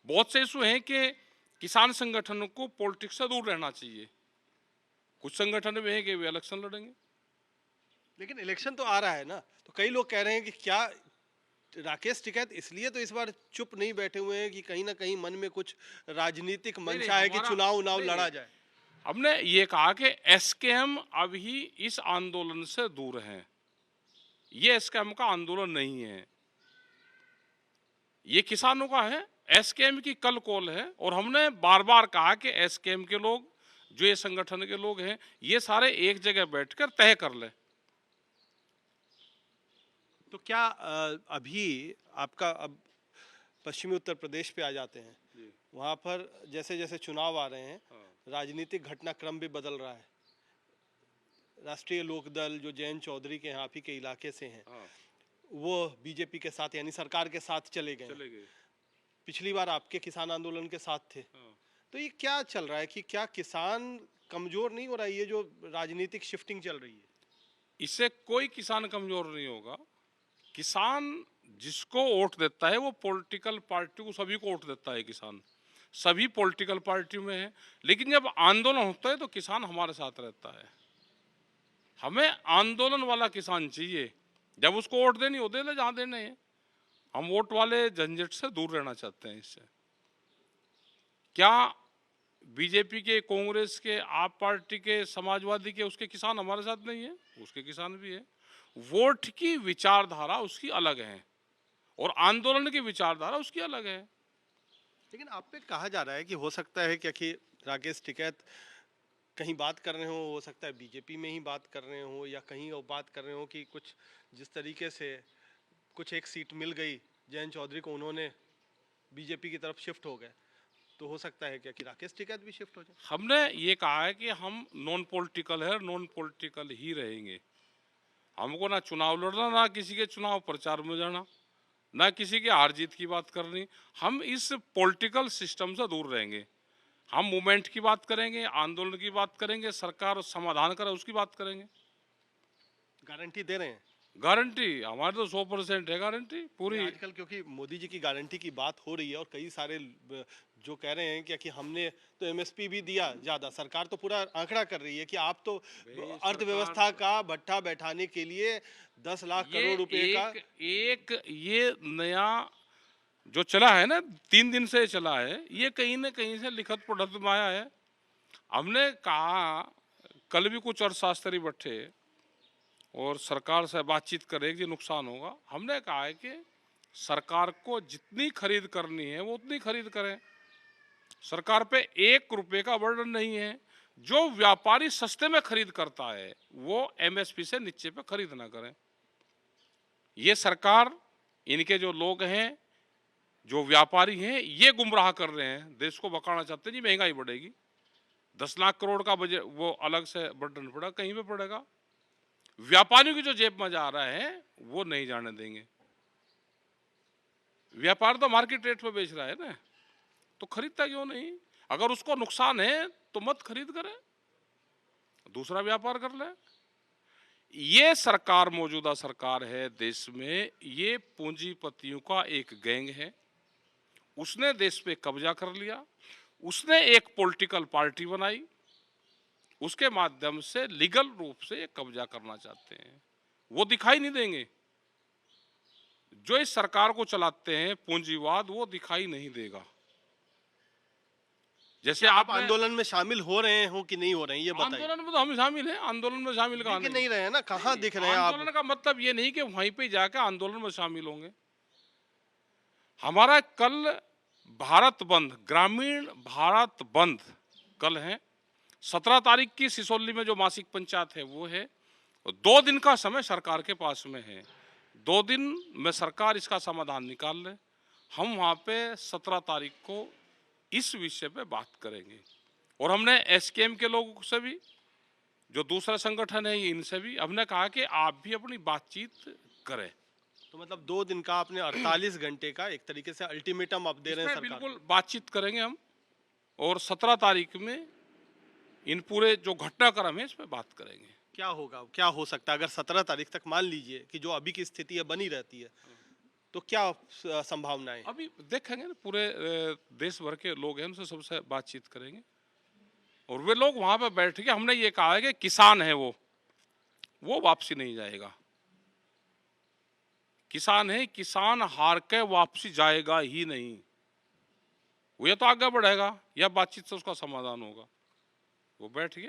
बहुत से इशू हैं कि किसान संगठनों को पॉलिटिक्स से दूर रहना चाहिए। कुछ संगठन में है कि वे इलेक्शन लड़ेंगे। लेकिन इलेक्शन तो आ रहा है ना, तो कई लोग कह रहे हैं कि क्या राकेश टिकैत इसलिए तो इस बार चुप नहीं बैठे हुए हैं कि कहीं ना कहीं मन में कुछ राजनीतिक नहीं नहीं, मंशा है कि हमारा चुनाव उनाव नहीं नहीं, लड़ा जाए। हमने ये कहा कि एसकेएम अभी इस आंदोलन से दूर हैं। ये एसकेएम का आंदोलन नहीं है, ये किसानों का है। एसकेएम की कल कॉल है और हमने बार बार कहा कि एसकेएम के लोग, जो ये संगठन के लोग हैं, ये सारे एक जगह बैठकर तय कर ले। तो क्या अभी आपका अब पश्चिमी उत्तर प्रदेश पे आ जाते हैं, वहां पर जैसे जैसे चुनाव आ रहे हैं, राजनीतिक घटनाक्रम भी बदल रहा है। राष्ट्रीय लोकदल जो जयंत चौधरी के यहाँ आप ही के इलाके से हैं, वो बीजेपी के साथ यानी सरकार के साथ चले गए। पिछली बार आपके किसान आंदोलन के साथ थे। तो ये क्या चल रहा है कि क्या किसान कमजोर नहीं हो रहा है, ये जो राजनीतिक शिफ्टिंग चल रही है? इससे कोई किसान कमजोर नहीं होगा। किसान जिसको वोट देता है वो पॉलिटिकल पार्टी को, सभी को वोट देता है किसान, सभी पॉलिटिकल पार्टी में है। लेकिन जब आंदोलन होता है तो किसान हमारे साथ रहता है। हमें आंदोलन वाला किसान चाहिए। जब उसको वोट देनी हो दे ले, जहां देने हैं। हम वोट वाले झंझट से दूर रहना चाहते हैं। इससे क्या बीजेपी के, कांग्रेस के, आप पार्टी के, समाजवादी के, उसके किसान हमारे साथ नहीं है? उसके किसान भी है। वोट की विचारधारा उसकी अलग है और आंदोलन की विचारधारा उसकी अलग है। लेकिन आप पे कहा जा रहा है कि हो सकता है कि राकेश टिकैत कहीं बात कर रहे हो सकता है बीजेपी में ही बात कर रहे हो, या कहीं और बात कर रहे हो कि कुछ जिस तरीके से कुछ एक सीट मिल गई जयंत चौधरी को, उन्होंने बीजेपी की तरफ शिफ्ट हो गए। तो हो सकता है क्या कि राकेश टिकैत भी शिफ्ट हो जाए? हमने ये कहा है कि हम नॉन पॉलिटिकल है, नॉन पॉलिटिकल ही रहेंगे। हमको ना चुनाव लड़ना, ना किसी के चुनाव प्रचार में जाना, ना किसी के हार जीत की बात करनी। हम इस पॉलिटिकल सिस्टम से दूर रहेंगे। हम मूवमेंट की बात करेंगे, आंदोलन की बात करेंगे, सरकार समाधान करे उसकी बात करेंगे। गारंटी दे रहे हैं? गारंटी हमारे तो 100% है गारंटी पूरी। आजकल क्योंकि मोदी जी की गारंटी की बात हो रही है और कई सारे जो कह रहे हैं कि हमने तो एमएसपी भी दिया ज्यादा, सरकार तो पूरा आंकड़ा कर रही है कि आप तो अर्थव्यवस्था का भट्ठा बैठाने के लिए 10 लाख ये करोड़ रुपए का। एक ये नया जो चला है ना, 3 दिन से चला है, ये कहीं ना कहीं से लिखत पढ़त में आया है। हमने कहा, कल भी कुछ अर्थशास्त्री बैठे और सरकार से बातचीत करें कि नुकसान होगा। हमने कहा है कि सरकार को जितनी खरीद करनी है वो उतनी खरीद करें। सरकार पे 1 रुपए का बर्डन नहीं है। जो व्यापारी सस्ते में खरीद करता है वो एमएसपी से नीचे पे खरीद ना करें। ये सरकार, इनके जो लोग हैं, जो व्यापारी हैं, ये गुमराह कर रहे हैं, देश को बकाना चाहते हैं जी महंगाई बढ़ेगी। 10 लाख करोड़ का बजट वो अलग से बर्डन पड़ा, कहीं पे पड़ेगा। व्यापारियों की जो जेब में जा रहा है वो नहीं जाने देंगे। व्यापार तो मार्केट रेट पे बेच रहा है ना, तो खरीदता क्यों नहीं? अगर उसको नुकसान है तो मत खरीद करे, दूसरा व्यापार कर ले। ये सरकार, मौजूदा सरकार है देश में, ये पूंजीपतियों का एक गैंग है। उसने देश पे कब्जा कर लिया। उसने एक पॉलिटिकल पार्टी बनाई, उसके माध्यम से लीगल रूप से ये कब्जा करना चाहते हैं। वो दिखाई नहीं देंगे। जो इस सरकार को चलाते हैं पूंजीवाद, वो दिखाई नहीं देगा। जैसे आप आपने आंदोलन में शामिल हो रहे हो कि नहीं हो रहे हैं, ये बताइए। आंदोलन में तो हम शामिल हैं। आंदोलन में शामिल कहाँ दिख नहीं? नहीं रहे हैं ना, कहाँ दिख रहे हैं आप? आंदोलन का मतलब ये नहीं कि वहीं पे जाकर आंदोलन में शामिल होंगे। हमारा कल भारत बंद, ग्रामीण भारत बंद कल है। 17 तारीख की सिसोली में जो मासिक पंचायत है वो है। 2 दिन का समय सरकार के पास में है। 2 दिन में सरकार इसका समाधान निकाल ले। हम वहाँ पे 17 तारीख को इस विषय पे बात करेंगे। और हमने एसकेएम के लोगों से भी, जो दूसरा संगठन है, इनसे भी हमने कहा कि आप भी अपनी बातचीत करें। तो मतलब 2 दिन का आपने 48 घंटे का एक तरीके से अल्टीमेटम आप दे रहे हैं इसमें सरकार बिल्कुल बातचीत करेंगे हम। और 17 तारीख में इन पूरे जो घटनाक्रम है इस पर बात करेंगे। क्या होगा, क्या हो सकता है अगर 17 तारीख तक मान लीजिए कि जो अभी की स्थिति है बनी रहती है, तो क्या संभावनाएं? अभी देखेंगे ना, पूरे देश भर के लोग हैं, उनसे सबसे बातचीत करेंगे और वे लोग वहां पे बैठ के, हमने ये कहा है कि किसान है वो वापसी नहीं जाएगा। किसान है, किसान हार के वापसी जाएगा ही नहीं। वो या तो आगे बढ़ेगा या बातचीत से उसका समाधान होगा। वो बैठ के